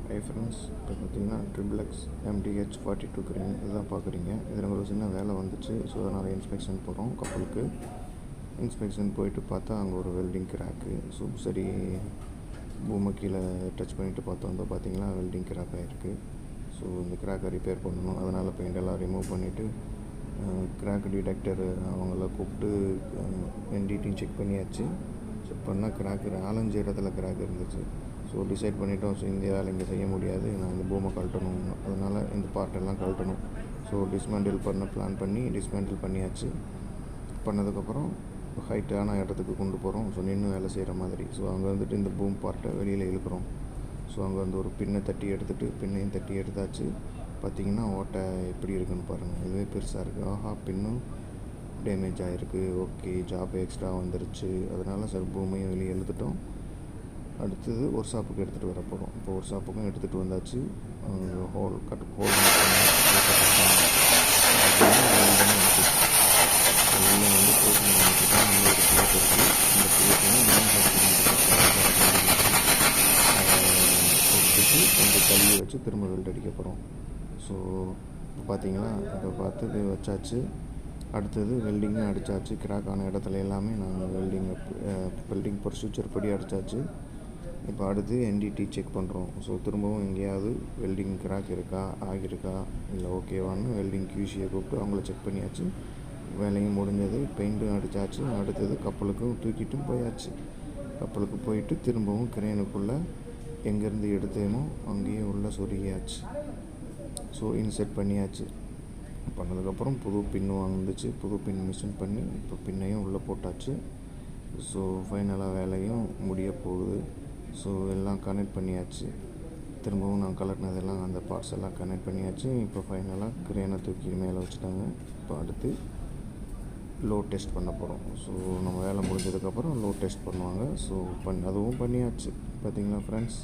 Hi friends, இப்போ பார்த்தீங்கன்னா Triplex MDH 42 crane இதுதான் பார்க்குறீங்க. இதில் ஒரு சின்ன வேலை வந்துச்சு. ஸோ அதனால் இன்ஸ்பெக்ஷன் போகிறோம் கப்பலுக்கு. இன்ஸ்பெக்ஷன் போயிட்டு பார்த்தா அங்கே ஒரு வெல்டிங் கிராக்கு. ஸோ சரி பூமை கீழே டச் பண்ணிவிட்டு பார்த்தோம், பார்த்தீங்கன்னா வெல்டிங் கிராக் ஆகிருக்கு. ஸோ இந்த கிராக்கை ரிப்பேர் பண்ணணும். அதனால் பெயிண்டெல்லாம் ரிமூவ் பண்ணிவிட்டு கிராக் டிடெக்டர் அவங்கள கூப்பிட்டு என்டிடியும் செக் பண்ணியாச்சு. செக் பண்ணால் கிராக் ஆலஞ்சு இடத்துல கிராக் இருந்துச்சு. ஸோ டிசைட் பண்ணிட்டோம், ஸோ இந்த வேலை இங்கே செய்ய முடியாது, நான் இந்த பூமை கழட்டணும், அதனால் இந்த பார்ட்டெல்லாம் கழட்டணும். ஸோ டிஸ்மேண்டில் பண்ண பிளான் பண்ணி டிஸ்மேண்டில் பண்ணியாச்சு. பண்ணதுக்கப்புறம் ஹைட்டான இடத்துக்கு கொண்டு போகிறோம். ஸோ நின்று வேலை செய்கிற மாதிரி. ஸோ அங்கே வந்துட்டு இந்த பூம் பார்ட்டை வெளியில் இழுக்கிறோம். ஸோ அங்கே வந்து ஒரு பின்னை தட்டி எடுத்துகிட்டு பின்னையும் தட்டி எடுத்தாச்சு. பார்த்திங்கன்னா ஓட்டை எப்படி இருக்குன்னு பாருங்கள். இதுவே பெருசாக இருக்குது. ஆஹா, பின்னும் டேமேஜ் ஆகிருக்கு. ஓகே, ஜாப் எக்ஸ்ட்ரா வந்துருச்சு. அதனால் சார் பூமையும் வெளியே எழுத்துட்டோம். அடுத்தது ஒரு ஷாப்புக்கு எடுத்துகிட்டு வர போகிறோம். இப்போ ஒரு ஷாப்புக்கும் எடுத்துகிட்டு வந்தாச்சு. ஹோல் கொஞ்சம் தள்ளி வச்சு திரும்ப வெல்ட் அடிக்க போகிறோம். ஸோ இப்போ பார்த்தீங்கன்னா இதை பார்த்து வச்சாச்சு. அடுத்தது வெல்டிங்கும் அடித்தாச்சு. கிராக் ஆன இடத்துல எல்லாமே நாங்கள் வெல்டிங் ப்ரொசீஜர் படி அடித்தாச்சு. இப்போ அடுத்து என்டிடி செக் பண்ணுறோம். ஸோ திரும்பவும் எங்கேயாவது வெல்டிங் கிராக் இருக்கா, ஆகியிருக்கா, இல்லை ஓகேவான்னு வெல்டிங் கியூசியை கூப்பிட்டு அவங்கள செக் பண்ணியாச்சு. வேலையும் முடிஞ்சது. பெயிண்ட்டும் அடித்தாச்சு. அடுத்தது கப்பலுக்கும் தூக்கிட்டும் போயாச்சு. கப்பலுக்கு போயிட்டு திரும்பவும் கிரேனுக்குள்ளே எங்கேருந்து எடுத்தேனோ அங்கேயே உள்ள சொருகியாச்சு. ஸோ இன்செட் பண்ணியாச்சு. பண்ணதுக்கப்புறம் புது பின்னு வந்துச்சு. புது பின் மிஷின் பண்ணி இப்போ பின்னையும் உள்ளே போட்டாச்சு. ஸோ ஃபைனலாக வேலையும் முடிய போகுது. ஸோ எல்லாம் கனெக்ட் பண்ணியாச்சு. திரும்பவும் நான் கலட்டினதெல்லாம் அந்த பார்ட்ஸ் எல்லாம் கனெக்ட் பண்ணியாச்சு. இப்போ ஃபைனலாக கிரேனை தூக்கி மேலே வச்சுட்டாங்க. இப்போ அடுத்து லோ டெஸ்ட் பண்ண போகிறோம். ஸோ நம்ம வேலை முடிஞ்சதுக்கப்புறம் லோ டெஸ்ட் பண்ணுவாங்க. ஸோ அதுவும் பண்ணியாச்சு. பார்த்தீங்களா ஃப்ரெண்ட்ஸ்.